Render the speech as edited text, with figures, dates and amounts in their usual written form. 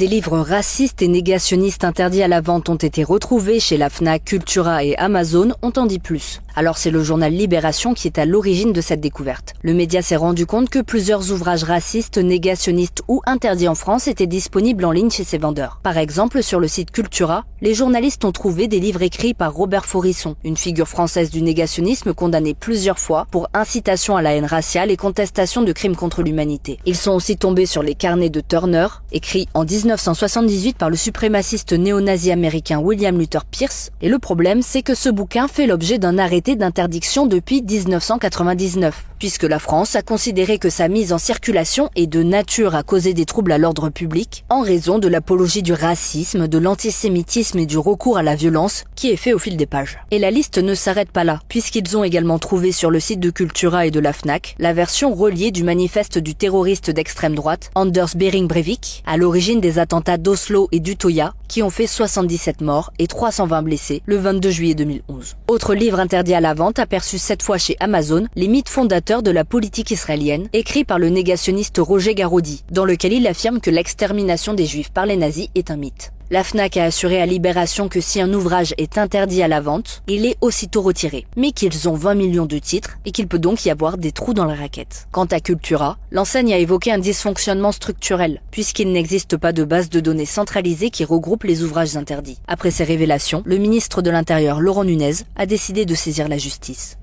Des livres racistes et négationnistes interdits à la vente ont été retrouvés chez la Fnac, Cultura et Amazon, on t'en dit plus. Alors c'est le journal Libération qui est à l'origine de cette découverte. Le média s'est rendu compte que plusieurs ouvrages racistes, négationnistes ou interdits en France étaient disponibles en ligne chez ses vendeurs. Par exemple, sur le site Cultura, les journalistes ont trouvé des livres écrits par Robert Faurisson, une figure française du négationnisme condamnée plusieurs fois pour incitation à la haine raciale et contestation de crimes contre l'humanité. Ils sont aussi tombés sur les carnets de Turner, écrits en 1978 par le suprémaciste néo-nazi américain William Luther Pierce, et le problème c'est que ce bouquin fait l'objet d'un arrêté d'interdiction depuis 1999, puisque la France a considéré que sa mise en circulation est de nature à causer des troubles à l'ordre public en raison de l'apologie du racisme, de l'antisémitisme et du recours à la violence qui est fait au fil des pages. Et la liste ne s'arrête pas là, puisqu'ils ont également trouvé sur le site de Cultura et de la Fnac la version reliée du manifeste du terroriste d'extrême droite Anders Behring Breivik, à l'origine des attentats d'Oslo et d'Utøya, qui ont fait 77 morts et 320 blessés le 22 juillet 2011. Autre livre interdit à la vente aperçu cette fois chez Amazon, Les mythes fondateurs de la politique israélienne, écrit par le négationniste Roger Garaudy, dans lequel il affirme que l'extermination des Juifs par les nazis est un mythe. La Fnac a assuré à Libération que si un ouvrage est interdit à la vente, il est aussitôt retiré, mais qu'ils ont 20 millions de titres et qu'il peut donc y avoir des trous dans la raquette. Quant à Cultura, l'enseigne a évoqué un dysfonctionnement structurel, puisqu'il n'existe pas de base de données centralisée qui regroupe les ouvrages interdits. Après ces révélations, le ministre de l'Intérieur Laurent Nunez a décidé de saisir la justice.